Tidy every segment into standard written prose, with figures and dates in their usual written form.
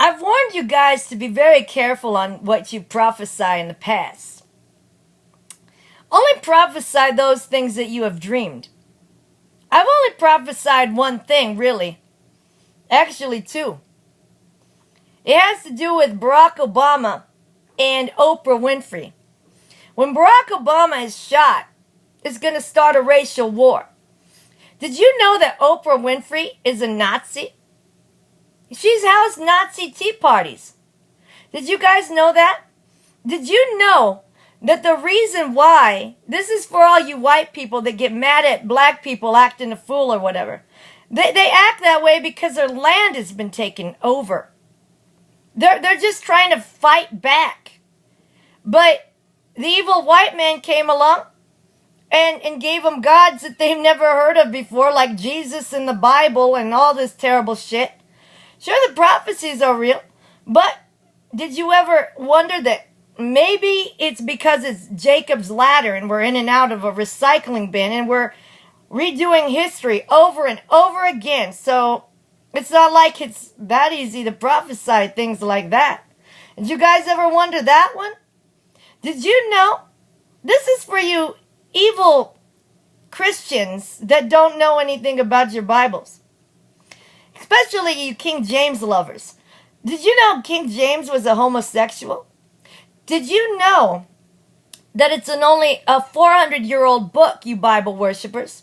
I've warned you guys to be very careful on what you prophesy in the past. Only prophesy those things that you have dreamed. I've only prophesied one thing, really. Actually, two. It has to do with Barack Obama and Oprah Winfrey. When Barack Obama is shot, it's going to start a racial war. Did you know that Oprah Winfrey is a Nazi? She's housed Nazi tea parties. Did you guys know that? Did you know that the reason why, this is for all you white people that get mad at black people acting a fool or whatever. They act that way because their land has been taken over. They're just trying to fight back. But the evil white man came along and gave them gods that they've never heard of before, like Jesus and the Bible and all this terrible shit. Sure, the prophecies are real, but did you ever wonder that maybe it's because it's Jacob's ladder and we're in and out of a recycling bin and we're redoing history over and over again? So it's not like it's that easy to prophesy things like that. Did you guys ever wonder that one? Did you know? This is for you evil Christians that don't know anything about your Bibles. Especially you King James lovers. Did you know King James was a homosexual? Did you know that it's only a 400-year-old book, you Bible worshippers?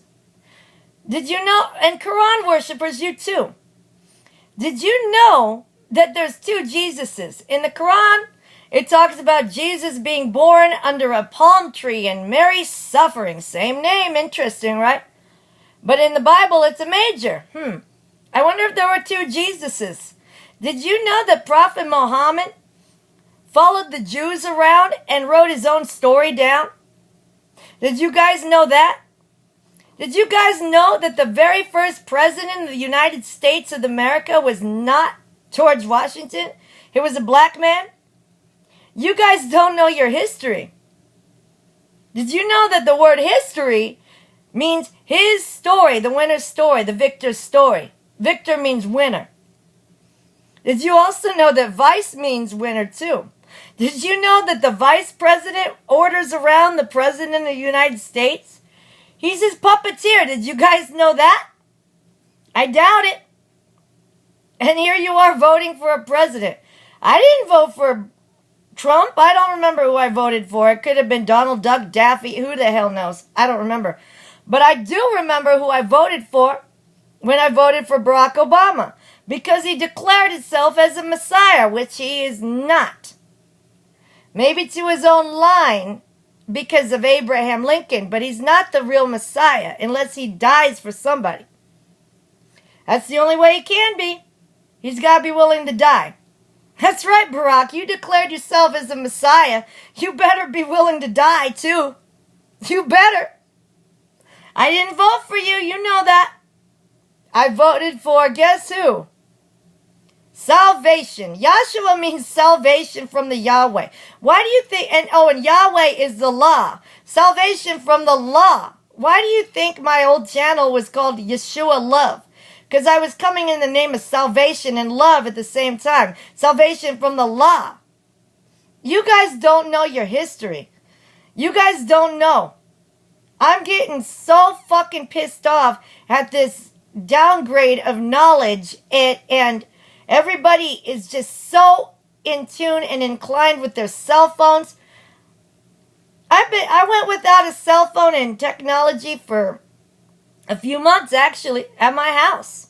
Did you know, and Quran worshippers, you too. Did you know that there's two Jesuses? In the Quran, it talks about Jesus being born under a palm tree and Mary suffering. Same name, interesting, right? But in the Bible, it's a major. I wonder if there were two Jesuses. Did you know that Prophet Muhammad followed the Jews around and wrote his own story down? Did you guys know that? Did you guys know that the very first president of the United States of America was not George Washington? He was a black man? You guys don't know your history. Did you know that the word history means his story, the winner's story, the victor's story? Victor means winner. Did you also know that vice means winner too? Did you know that the vice president orders around the president of the United States? He's his puppeteer. Did you guys know that? I doubt it. And here you are voting for a president. I didn't vote for Trump. I don't remember who I voted for. It could have been Donald Duck Daffy. Who the hell knows? I don't remember. But I do remember who I voted for when I voted for Barack Obama, because he declared himself as a Messiah, which he is not. Maybe to his own line because of Abraham Lincoln, but he's not the real Messiah unless he dies for somebody. That's the only way he can be. He's got to be willing to die. That's right, Barack. You declared yourself as a Messiah. You better be willing to die, too. You better. I didn't vote for you. You know that. I voted for, guess who? Salvation. Yahshua means salvation from the Yahweh. Why do you think, and Yahweh is the law. Salvation from the law. Why do you think my old channel was called Yeshua Love? Because I was coming in the name of salvation and love at the same time. Salvation from the law. You guys don't know your history. You guys don't know. I'm getting so fucking pissed off at this downgrade of knowledge, and everybody is just so in tune and inclined with their cell phones. I went without a cell phone and technology for a few months, actually, at my house.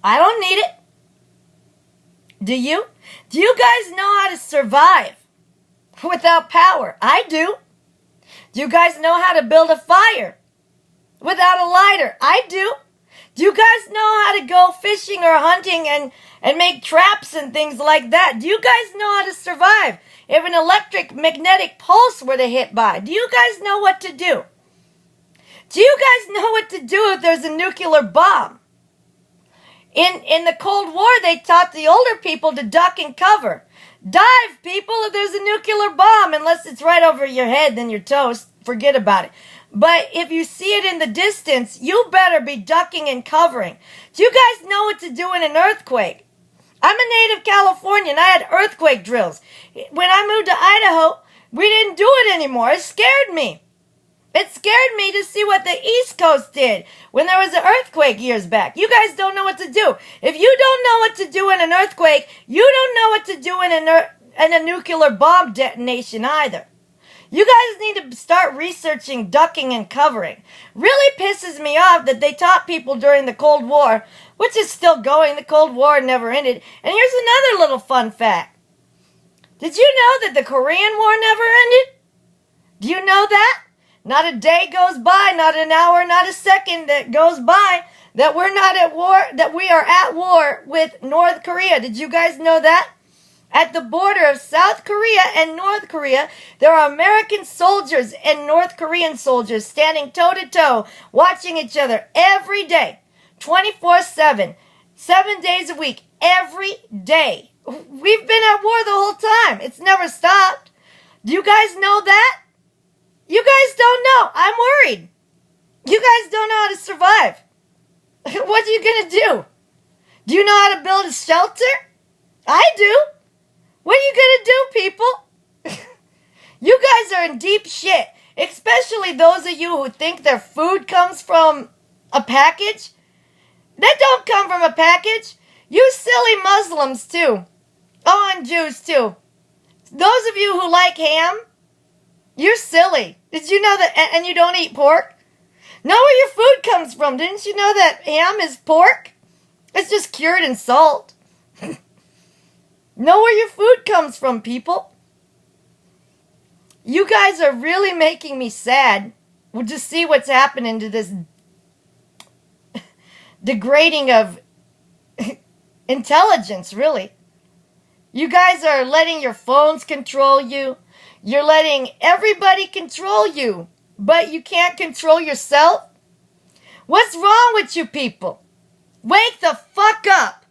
I don't need it. Do you? Do you guys know how to survive without power? I do. Do you guys know how to build a fire without a lighter? I do. Do you guys know how to go fishing or hunting and make traps and things like that? Do you guys know how to survive if an electric magnetic pulse were to hit by? Do you guys know what to do? Do you guys know what to do if there's a nuclear bomb? In the Cold War, they taught the older people to duck and cover. Dive, people, if there's a nuclear bomb. Unless it's right over your head, then you're toast. Forget about it. But if you see it in the distance, you better be ducking and covering. Do you guys know what to do in an earthquake? I'm a native Californian. I had earthquake drills. When I moved to Idaho, we didn't do it anymore. It scared me. It scared me to see what the East Coast did when there was an earthquake years back. You guys don't know what to do. If you don't know what to do in an earthquake, you don't know what to do in a nuclear bomb detonation either. You guys need to start researching ducking and covering. Really pisses me off that they taught people during the Cold War, which is still going. The Cold War never ended. And here's another little fun fact. Did you know that the Korean War never ended? Do you know that? Not a day goes by, not an hour, not a second that goes by that we're not at war, that we are at war with North Korea. Did you guys know that? At the border of South Korea and North Korea, there are American soldiers and North Korean soldiers standing toe-to-toe, watching each other every day, 24/7, 7 days a week, every day. We've been at war the whole time. It's never stopped. Do you guys know that? You guys don't know. I'm worried. You guys don't know how to survive. What are you going to do? Do you know how to build a shelter? I do. What are you going to do, people? You guys are in deep shit. Especially those of you who think their food comes from a package. That don't come from a package. You silly Muslims, too. Oh, and Jews, too. Those of you who like ham, you're silly. Did you know that? And you don't eat pork? Know where your food comes from. Didn't you know that ham is pork? It's just cured in salt. Know where your food comes from, people. You guys are really making me sad. We'll just see what's happening to this degrading of intelligence, really. You guys are letting your phones control you. You're letting everybody control you, but you can't control yourself? What's wrong with you people? Wake the fuck up.